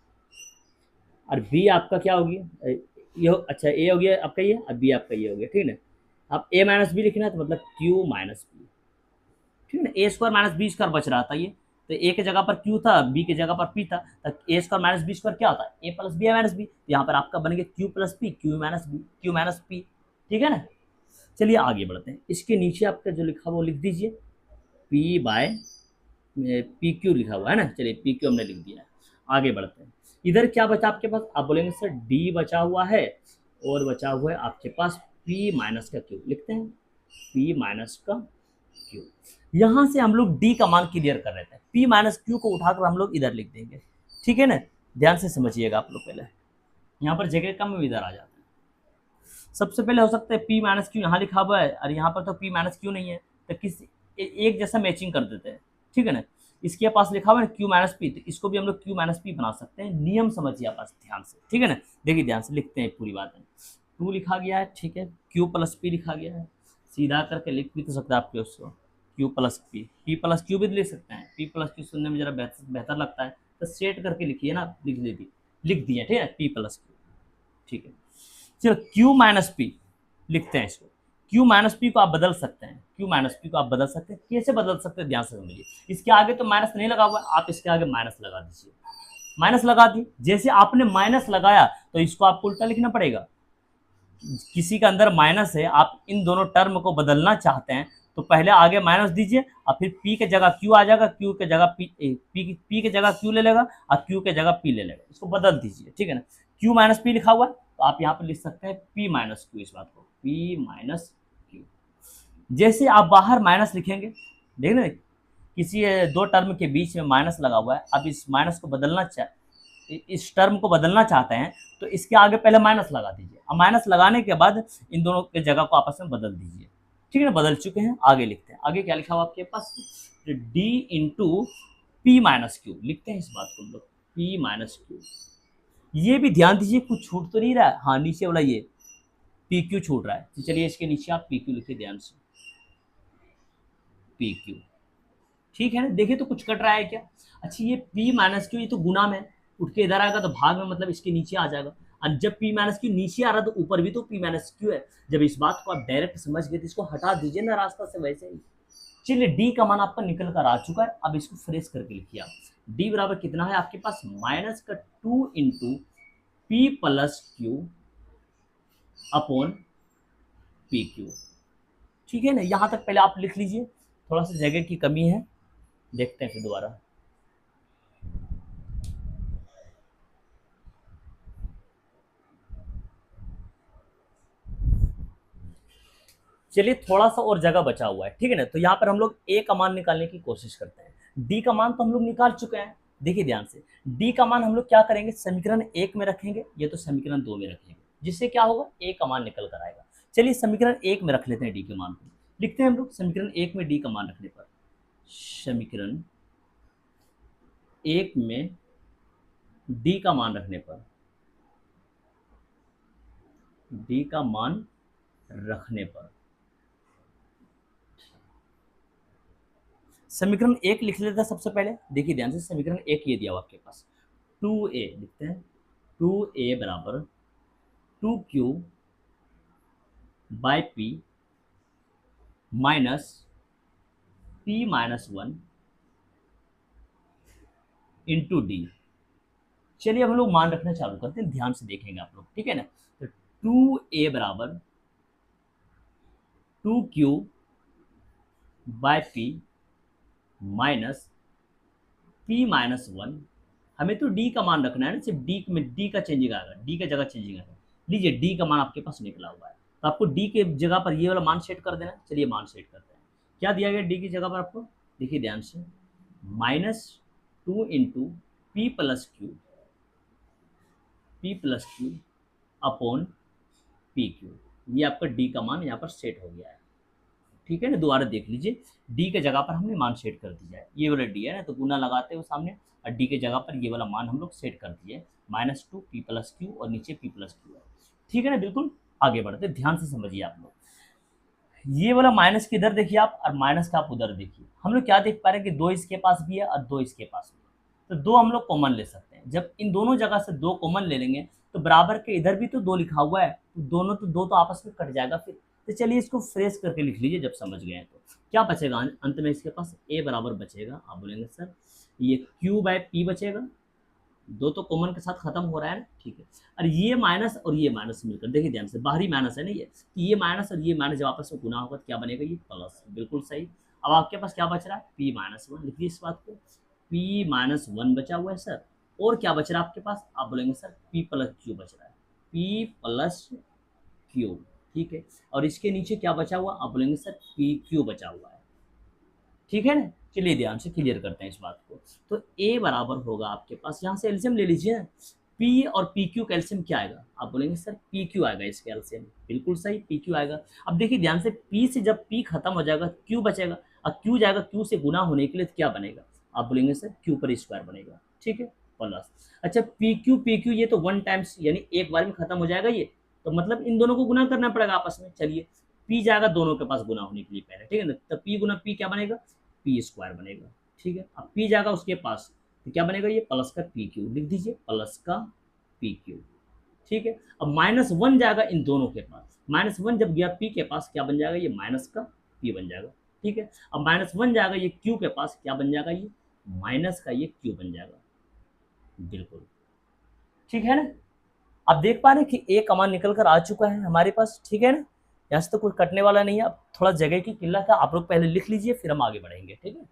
और बी आपका क्या हो गया, ये अच्छा ए हो गया आपका ये, और बी आपका ये हो गया, ठीक है ना। अब ए माइनस बी लिखना है तो मतलब क्यू माइनस बी, ठीक है ना। ए स्क्वायर माइनस बी स्क्वायर बच रहा था ये, तो ए के जगह पर क्यू था, बी के जगह पर पी था, तो a square minus B square क्या होता है, a plus B minus b. यहाँ पर आपका बन गया q plus p, q minus b, q minus p, ठीक है ना। चलिए आगे बढ़ते हैं। इसके नीचे आपका जो लिखा हुआ वो लिख दीजिए, पी बाय पी क्यू लिखा हुआ है ना। चलिए पी क्यू हमने लिख दिया है। आगे बढ़ते हैं। इधर क्या बचा आपके पास, आप बोलेंगे सर डी बचा हुआ है, और बचा हुआ है आपके पास पी माइनस का क्यू, लिखते हैं पी माइनस का क्यू। यहाँ से हम लोग डी का मान क्लियर कर रहे थे, पी माइनस क्यू को उठाकर हम लोग इधर लिख देंगे, ठीक है ना। ध्यान से समझिएगा आप लोग, पहले यहाँ पर जगह कम इधर आ जाता है। सबसे पहले हो सकता है पी माइनस क्यू यहाँ लिखा हुआ है, और यहाँ पर तो पी माइनस क्यू नहीं है, तो किसी एक जैसा मैचिंग कर देते हैं, ठीक है ना। इसके पास लिखा हुआ है क्यू माइनस पी, तो इसको भी हम लोग क्यू माइनस पी बना सकते हैं। नियम समझिए आप ध्यान से, ठीक है ना। देखिए ध्यान से लिखते हैं पूरी बात है। टू लिखा गया है, ठीक है, क्यू प्लस पी लिखा गया है, सीधा करके लिख भी तो सकते हैं आपके उसको, Q plus P, P plus Q भी लिख सकते हैं, पी प्लस क्यू सुनने में जरा बेहतर लगता है, तो सेट करके लिखिए ना, लिख दिए, ठीक है, पी प्लस क्यू, ठीक है। चलो क्यू माइनस पी लिखते हैं इसको। क्यू माइनस पी को आप बदल सकते हैं, क्यू माइनस पी को आप बदल सकते हैं, कैसे बदल सकते हैं ध्यान से समझिए। इसके आगे तो माइनस नहीं लगा हुआ है, आप इसके आगे माइनस लगा दीजिए, माइनस लगा दी। जैसे आपने माइनस लगाया तो इसको आपको उल्टा लिखना पड़ेगा। किसी के अंदर माइनस है, आप इन दोनों टर्म को बदलना चाहते हैं, तो पहले आगे माइनस दीजिए, और फिर पी के जगह क्यू आ जाएगा, क्यू के जगह पी के जगह क्यू ले लेगा, और क्यू के जगह पी ले लेगा, इसको बदल दीजिए, ठीक है ना। क्यू माइनस पी लिखा हुआ है, तो आप यहाँ पर लिख सकते हैं पी माइनस क्यू, इस बात को पी माइनस क्यू। जैसे आप बाहर माइनस लिखेंगे, देख रहे हैं, किसी दो टर्म के बीच में माइनस लगा हुआ है, अब इस माइनस को इस टर्म को बदलना चाहते हैं, तो इसके आगे पहले माइनस लगा दीजिए, अब माइनस लगाने के बाद इन दोनों के जगह को आपस में बदल दीजिए, ठीक है ना। बदल चुके हैं, आगे लिखते हैं। आगे क्या लिखा हुआ आपके पास, D into P minus Q, लिखते हैं इस बात को हम लोग, पी माइनस क्यू। ये भी ध्यान दीजिए, कुछ छूट तो नहीं रहा है, हाँ नीचे वाला ये पी क्यू छूट रहा है, तो चलिए इसके नीचे आप पी क्यू लिखिए ध्यान से, पी क्यू, ठीक है ना। देखिए तो कुछ कट रहा है क्या। अच्छा ये p माइनस क्यू, ये तो गुना में उठ के इधर आएगा तो भाग में, मतलब इसके नीचे आ जाएगा। और जब p माइनस क्यू नीचे आ रहा तो ऊपर भी तो p माइनस क्यू है। जब इस बात को आप डायरेक्ट समझ गए तो इसको हटा दीजिए ना रास्ता से, वैसे ही। चलिए डी का मान आपका निकल कर आ चुका है, अब इसको फ्रेश करके लिखिए आप। डी बराबर कितना है आपके पास, माइनस का 2 into P plus Q upon P Q, ठीक है ना। यहाँ तक पहले आप लिख लीजिए, थोड़ा सा जगह की कमी है, देखते हैं फिर दोबारा। चलिए थोड़ा सा और जगह बचा हुआ है, ठीक है ना। तो यहाँ पर हम लोग ए का मान निकालने की कोशिश करते हैं। डी का मान तो हम लोग निकाल चुके हैं, देखिए ध्यान से। डी का मान हम लोग क्या करेंगे, समीकरण 1 में रखेंगे, ये तो समीकरण 2 में रखेंगे, जिससे क्या होगा, ए का मान निकल कर आएगा। चलिए समीकरण 1 में रख लेते हैं डी के मान को, लिखते हैं हम लोग समीकरण 1 में डी का मान रखने पर, समीकरण 1 में डी का मान रखने पर, डी का मान रखने पर समीकरण 1 लिख लेते हैं सबसे पहले। देखिए ध्यान से, समीकरण 1 ये दिया हुआ आपके पास, 2a लिखते हैं, 2a बराबर 2q by P minus p minus 1 into D. चलिए हम लोग मान रखना चालू करते हैं, ध्यान से देखेंगे आप लोग, ठीक है ना। तो 2a बराबर 2q by P minus p minus 1, हमें तो d का मान रखना है ना, सिर्फ d में d का चेंजिंग आएगा, d का जगह चेंजिंग आएगा। लीजिए d का मान आपके पास निकला हुआ है, तो आपको d के जगह पर ये वाला मान सेट कर देना। चलिए मान सेट करते हैं, क्या दिया गया d की जगह पर आपको, देखिए ध्यान से, -2 into P plus Q upon P Q. ये आपका डी का मान यहाँ पर सेट हो गया है, ठीक है ना। दोबारा देख लीजिए, डी के जगह पर हमने मान सेट कर दिया है, ये वाला डी है ना, तो गुना लगाते हो सामने, और डी के जगह पर ये वाला मान हम लोग सेट कर दिए, -2 पी प्लस क्यू, और नीचे पी प्लस क्यू है, ठीक है ना। बिल्कुल आगे बढ़ते, ध्यान से समझिए आप लोग। ये वाला माइनस किधर देखिए आप, और माइनस का आप उधर देखिए। हम लोग क्या देख पा रहे हैं कि दो इसके पास भी है और दो इसके पास भी है, तो दो हम लोग कॉमन ले सकते हैं। जब इन दोनों जगह से दो कॉमन ले लेंगे तो बराबर के इधर भी तो दो लिखा हुआ है, तो दोनों तो दो तो आपस में कट जाएगा फिर। तो चलिए इसको फ्रेश करके लिख लीजिए, जब समझ गए हैं तो क्या बचेगा अंत में इसके पास, ए बराबर बचेगा, आप बोलेंगे सर ये क्यू बाय पी बचेगा, दो तो कॉमन के साथ खत्म हो रहा है ना, ठीक है। और ये माइनस मिलकर देखिए ध्यान से, बाहरी माइनस है ना ये माइनस और ये माइनस जब आपस में गुना होगा तो क्या बनेगा, ये प्लस, बिल्कुल सही। अब आपके पास क्या बच रहा है, p-1, लिखिए इस बात को, p-1 बचा हुआ है सर। और क्या बच रहा है आपके पास, आप बोलेंगे सर p प्लस क्यू बच रहा है, p प्लस क्यू, ठीक है। और इसके नीचे क्या बचा हुआ, आप बोलेंगे सर पी क्यू बचा हुआ है, ठीक है ना। चलिए ध्यान से क्लियर करते हैं इस बात को। तो ए बराबर होगा आपके पास, यहाँ से एल्सियम ले लीजिए, पी और पी क्यू का एल्सियम क्या आएगा, आप बोलेंगे सर पी क्यू आएगा इसके एल्सियम, बिल्कुल सही, पी क्यू आएगा। अब देखिए ध्यान से, पी से जब पी खत्म हो जाएगा क्यू बचेगा, और क्यू जाएगा क्यू से गुना होने के लिए, तो क्या बनेगा, आप बोलेंगे सर क्यू पर स्क्वायर बनेगा, ठीक है, प्लस। अच्छा पी क्यू ये तो वन टाइम्स यानी एक बार में खत्म हो जाएगा ये, तो मतलब इन दोनों को गुना करना पड़ेगा आपस में। चलिए पी जाएगा दोनों के पास गुना होने के लिए पहले, ठीक है ना, तो पी गुना पी क्या बनेगा, पी स्क्वायर बनेगा, ठीक है। अब पी जाएगा उसके पास तो क्या बनेगा, ये प्लस का पी क्यू, लिख दीजिए प्लस का पी क्यू, ठीक है। अब -1 जाएगा इन दोनों के पास, -1 जब गया पी के पास क्या बन जाएगा, ये माइनस का पी बन जाएगा, ठीक है। अब -1 जाएगा ये क्यू के पास, क्या बन जाएगा, ये माइनस का ये क्यू बन जाएगा, बिल्कुल ठीक है ना। आप देख पा रहे हैं कि ए कमान निकल कर आ चुका है हमारे पास, ठीक है ना। यहाँ से तो कुछ कटने वाला नहीं है। अब थोड़ा जगह की किल्लत है, आप लोग पहले लिख लीजिए फिर हम आगे बढ़ेंगे, ठीक है।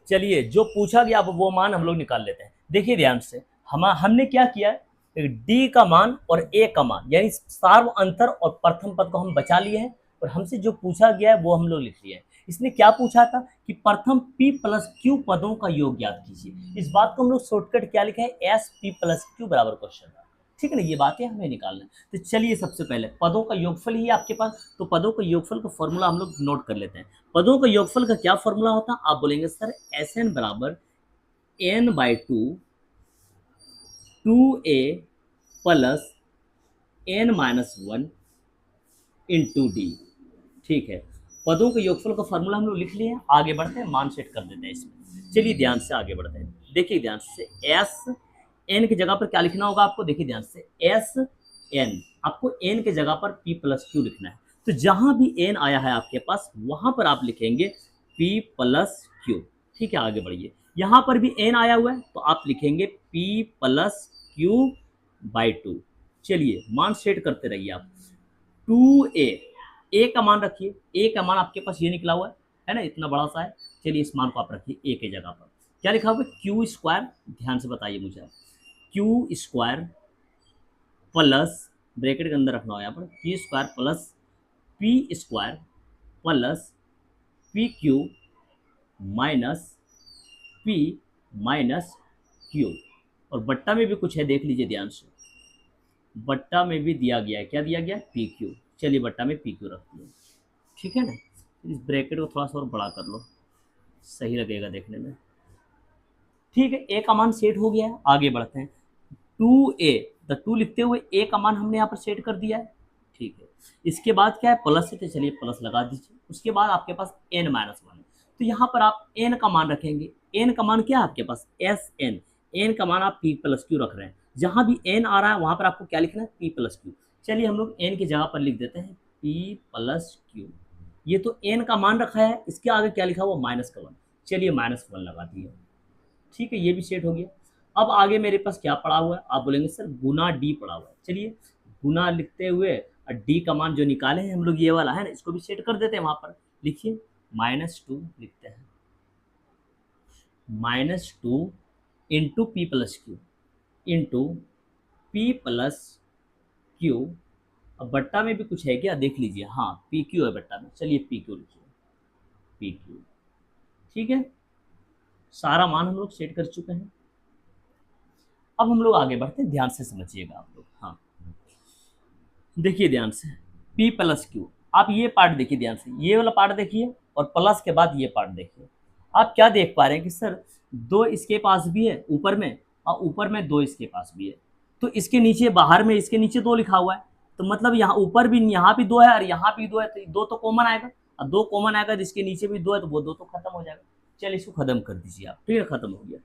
चलिए जो पूछा गया अब वो मान हम लोग निकाल लेते हैं। देखिए ध्यान से, हमने क्या किया है, डी का मान और ए का मान यानी सार्व अंतर और प्रथम पद को हम बचा लिए हैं, और हमसे जो पूछा गया है वो हम लोग लिख लिए हैं। इसने क्या पूछा था कि प्रथम p प्लस क्यू पदों का योग ज्ञात कीजिए। इस बात को हम लोग शॉर्टकट क्या लिखा है, एस पी प्लस क्यू बराबर क्वेश्चन, ठीक है ना। ये बातें हमें निकालना है। तो चलिए सबसे पहले पदों का योगफल ही है आपके पास, तो पदों का योगफल का फॉर्मूला हम लोग नोट कर लेते हैं। पदों का योगफल का क्या फॉर्मूला होता है, आप बोलेंगे सर एस एन बराबर n by two a plus N minus one into D, ठीक है। पदों के योगफल का फॉर्मूला हम लोग लिख लिए हैं, आगे बढ़ते हैं, मान सेट कर देते हैं इसमें। चलिए ध्यान से आगे बढ़ते हैं, देखिए ध्यान से, एस एन की जगह पर क्या लिखना होगा आपको, देखिए ध्यान से, एस एन, आपको एन के जगह पर पी प्लस क्यू लिखना है। तो जहां भी एन आया है आपके पास वहां पर आप लिखेंगे पी प्लस क्यू, ठीक है। आगे बढ़िए, यहां पर भी एन आया हुआ है तो आप लिखेंगे P plus Q by two. चलिए मान सेट करते रहिए आप। टू ए का मान रखिए, ए का मान आपके पास ये निकला हुआ है ना, इतना बड़ा सा है। चलिए इस मान को आप रखिए ए के जगह पर, क्या लिखा हुआ है, क्यू स्क्वायर, ध्यान से बताइए मुझे, क्यू स्क्वायर प्लस, ब्रैकेट के अंदर रखना हो यहाँ पर, Q square plus P square plus p q minus P minus Q, और बट्टा में भी कुछ है देख लीजिए ध्यान से, बट्टा में भी दिया गया है, क्या दिया गया, पी क्यू। चलिए बट्टा में पी क्यू रख दिया, ठीक है ना। इस ब्रैकेट को थोड़ा सा और बड़ा कर लो, सही लगेगा देखने में, ठीक है। ए का मान सेट हो गया है, आगे बढ़ते हैं। टू ए, द टू लिखते हुए ए का मान हमने यहाँ पर सेट कर दिया है, ठीक है। इसके बाद क्या है, प्लस है, तो चलिए प्लस लगा दीजिए। उसके बाद आपके पास एन माइनस वन है, तो यहाँ पर आप एन का मान रखेंगे। एन का मान क्या है आपके पास, एस एन, एन का मान आप पी प्लस क्यू रख रहे हैं। जहाँ भी एन आ रहा है वहाँ पर आपको क्या लिखना है, पी प्लस क्यू। चलिए हम लोग एन की जगह पर लिख देते हैं पी प्लस क्यू। ये तो एन का मान रखा है, इसके आगे क्या लिखा हुआ, माइनस का वन, चलिए माइनस वन लगा दिए, ठीक है। ये भी सेट हो गया। अब आगे मेरे पास क्या पड़ा हुआ है, आप बोलेंगे सर गुना डी पड़ा हुआ है। चलिए गुना लिखते हुए और डी का मान जो निकाले हैं हम लोग ये वाला है ना, इसको भी सेट कर देते हैं वहां पर। लिखिए -2 लिखते हैं, -2 into P plus Q into P plus Q. अब बट्टा में भी कुछ है क्या, देख लीजिए, हाँ पी क्यू है बट्टा में, चलिए पी क्यू लिखिए, पी क्यू, ठीक है। सारा मान हम लोग सेट कर चुके हैं। अब हम लोग आगे बढ़ते हैं, ध्यान से समझिएगा आप लोग। हाँ, देखिए ध्यान से, P प्लस क्यू, आप ये पार्ट देखिए ध्यान से, ये वाला पार्ट देखिए और प्लस के बाद ये पार्ट देखिए। आप क्या देख पा रहे हैं कि सर दो इसके पास भी है ऊपर में, और ऊपर में दो इसके पास भी है, तो इसके नीचे बाहर में इसके नीचे दो लिखा हुआ है, तो मतलब यहाँ ऊपर भी यहाँ भी दो है और यहाँ भी दो है, तो दो तो कॉमन आएगा, और दो कॉमन आएगा तो इसके नीचे भी दो है, तो वो दो तो खत्म हो जाएगा। चलिए इसको खत्म कर दीजिए आप, ठीक है, खत्म हो गया।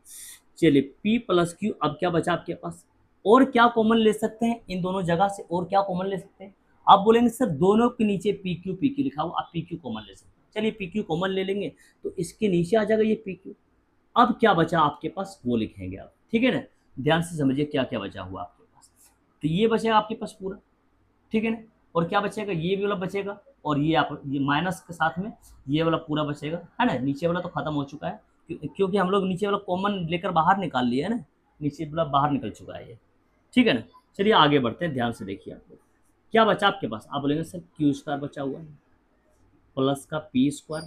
चलिए P प्लस क्यू, अब क्या बचा आपके पास, और क्या कॉमन ले सकते हैं इन दोनों जगह से, और क्या कॉमन ले सकते हैं। आप बोलेंगे सर दोनों के नीचे पी क्यू लिखा हुआ, आप पी क्यू कॉमन ले सकते हैं। चलिए पी क्यू कॉमन ले लेंगे तो इसके नीचे आ जाएगा ये पी क्यू। अब क्या बचा आपके पास वो लिखेंगे आप, ठीक है ना। ध्यान से समझिए क्या क्या बचा हुआ आपके पास, तो ये बचेगा आपके पास पूरा, ठीक है ना। और क्या बचेगा, ये वाला बचेगा, और ये आप ये माइनस के साथ में ये वाला पूरा बचेगा, है ना। नीचे वाला तो खत्म हो चुका है, क्योंकि हम लोग नीचे वाला कॉमन लेकर बाहर निकाल लिए है ना, नीचे वाला बाहर निकल चुका है ये, ठीक है ना। चलिए आगे बढ़ते हैं, ध्यान से देखिए आप लोग क्या बचा आपके पास। आप बोलेंगे सर क्यू स्क्वायर बचा हुआ है, प्लस का पी स्क्वायर,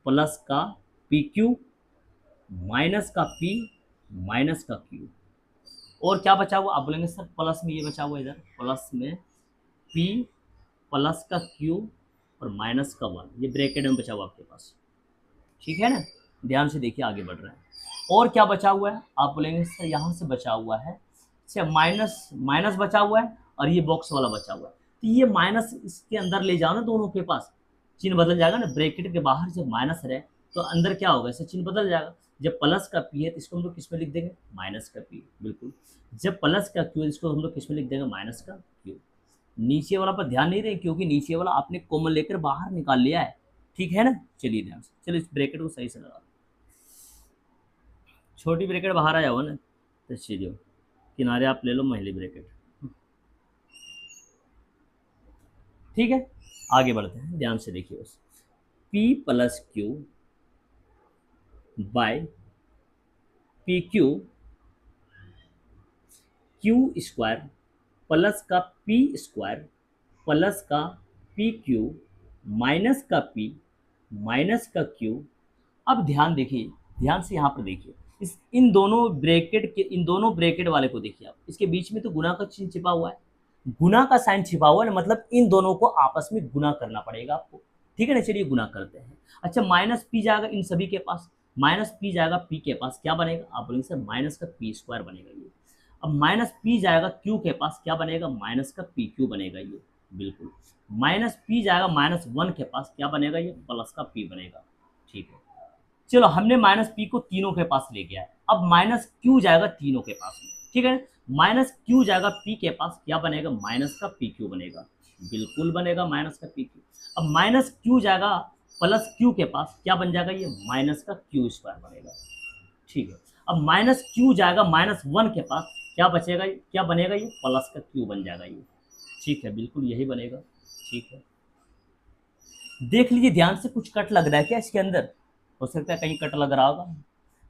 प्लस का पी क्यू, माइनस का पी, माइनस का क्यू, और क्या बचा हुआ। आप बोलेंगे सर प्लस में ये बचा हुआ है, इधर प्लस में पी प्लस का क्यू और माइनस का वन, ये ब्रैकेट में बचा हुआ आपके पास, ठीक है ना। ध्यान से देखिए आगे बढ़ रहे हैं, और क्या बचा हुआ है। आप बोलेंगे सर यहाँ से बचा हुआ है, अच्छा माइनस माइनस बचा हुआ है, और ये बॉक्स वाला बचा हुआ है, तो ये माइनस इसके अंदर ले जाओ ना, दोनों के पास चिन्ह बदल जाएगा ना। ब्रैकेट के बाहर जब माइनस रहे तो अंदर क्या होगा, इससे चिन्ह बदल जाएगा। जब प्लस का पी है तो इसको हम लोग किस में लिख देंगे, माइनस का पी, बिल्कुल। जब प्लस का क्यू है इसको हम लोग किस में लिख देंगे, माइनस का क्यू। नीचे वाला पर ध्यान नहीं रहे, क्योंकि नीचे वाला आपने कॉमन लेकर बाहर निकाल लिया है, ठीक है ना। चलिए ध्यान से, चलिए इस ब्रैकेट को सही से लगा, छोटी ब्रैकेट बाहर आ जाओ ना, तो चलिए किनारे आप ले लो महिला ब्रैकेट, ठीक है। आगे बढ़ते हैं, ध्यान से देखिए बस, P plus Q by P Q, Q square plus का पी स्क्वायर प्लस का पी क्यू माइनस का पी माइनस का क्यू। अब ध्यान देखिए, ध्यान से यहाँ पर देखिए, इस इन दोनों ब्रैकेट वाले को देखिए आप, इसके बीच में तो गुना का चिन्ह छिपा हुआ है, गुना का साइन छिपा हुआ है, मतलब इन दोनों को आपस में गुना करना पड़ेगा आपको, ठीक है ना। चलिए गुना करते हैं। अच्छा माइनस पी जाएगा इन सभी के पास, माइनस पी जाएगा पी के पास, क्या बनेगा। आप बोलेंगे सर माइनस का पी स्क्वायर बनेगा ये। अब माइनस पी जाएगा क्यू के पास, क्या बनेगा, माइनस का पी क्यू बनेगा ये, बिल्कुल। माइनस पी जाएगा माइनस वन के पास, क्या बनेगा ये, प्लस का पी बनेगा, ठीक है। चलो हमने माइनस पी को तीनों के पास ले गया है, अब माइनस क्यू जाएगा तीनों के पास में, ठीक है। माइनस क्यू जाएगा पी के पास, क्या बनेगा, माइनस का पी क्यू बनेगा, बिल्कुल बनेगा माइनस का पी क्यू। अब माइनस क्यू जाएगा प्लस क्यू के पास, क्या बन जाएगा ये, माइनस का क्यू स्क्वायर बनेगा, ठीक है। अब माइनस क्यू जाएगा माइनस वन के पास, क्या बचेगा, क्या बनेगा ये, प्लस का क्यू बन जाएगा ये, ठीक है, बिल्कुल यही बनेगा, ठीक है। देख लीजिए ध्यान से, कुछ कट लग रहा है क्या इसके अंदर, हो सकता है कहीं कट लग रहा होगा।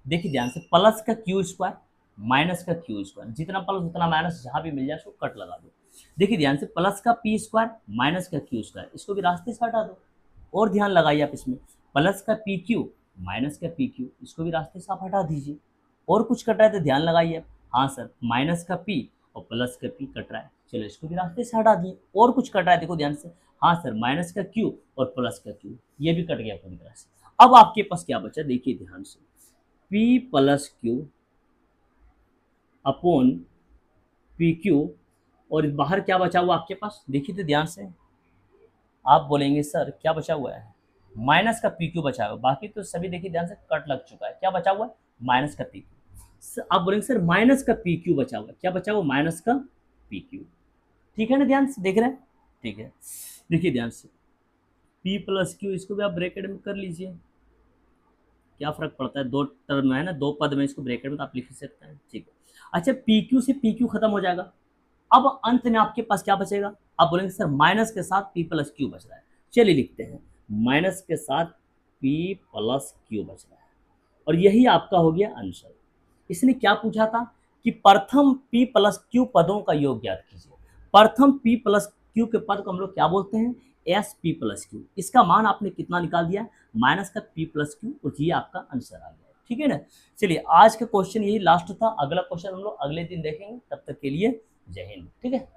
देखिए ध्यान से, प्लस का क्यू स्क्वायर माइनस का क्यू स्क्वायर, जितना प्लस उतना माइनस, जहां भी मिल जाए उसको कट लगा दो। देखिए ध्यान से, प्लस का पी स्क्वायर माइनस का क्यू स्क्वायर, इसको भी रास्ते से हटा दो, और ध्यान लगाइए आप इसमें, प्लस का पी क्यू माइनस का पी क्यू, इसको भी रास्ते से आप हटा दीजिए। और कुछ कट रहा है तो ध्यान लगाइए आप, हाँ सर माइनस का पी और प्लस का पी कट रहा है, चलो इसको भी रास्ते से हटा दिए। और कुछ कट रहा है, देखो ध्यान से, हाँ सर माइनस का क्यू और प्लस का क्यू, ये भी कट गया पूरी तरह से। अब आपके पास क्या बचा, देखिए ध्यान से, P plus Q upon P Q, और बाहर क्या बचा हुआ आपके पास, देखिए तो ध्यान से। आप बोलेंगे सर क्या बचा हुआ है, माइनस का पी क्यू बचा हुआ, बाकी तो सभी देखिए ध्यान से कट लग चुका है, क्या बचा हुआ है, माइनस का पी क्यू। आप बोलेंगे सर माइनस का पी क्यू बचा हुआ है, क्या बचा हुआ, माइनस का पी क्यू, ठीक है ना। ध्यान से देख रहे हैं, ठीक है। देखिए ध्यान से, पी प्लस क्यू, इसको भी आप ब्रैकेट में कर लीजिए, क्या फर्क पड़ता है, दो टर्म है ना, दो पद में, इसको ब्रैकेट में तो आप लिख सकते हैं, ठीक है। अच्छा पी क्यू से पी क्यू खत्म हो जाएगा, अब अंत में आपके पास क्या बचेगा। आप बोलेंगे सर माइनस के साथ पी प्लस क्यू बच रहा है, चलिए लिखते हैं, माइनस के साथ पी प्लस क्यू बच रहा है, और यही आपका हो गया आंसर। इसने क्या पूछा था कि प्रथम पी प्लस क्यू पदों का योग ज्ञात कीजिए। प्रथम पी प्लस क्यू के पद को हम लोग क्या बोलते हैं, एस पी प्लस क्यू। इसका मान आपने कितना निकाल दिया, माइनस का पी प्लस क्यू, और ये आपका आंसर आ गया, ठीक है ना। चलिए आज का क्वेश्चन यही लास्ट था, अगला क्वेश्चन हम लोग अगले दिन देखेंगे, तब तक के लिए जय हिंद। ठीक है।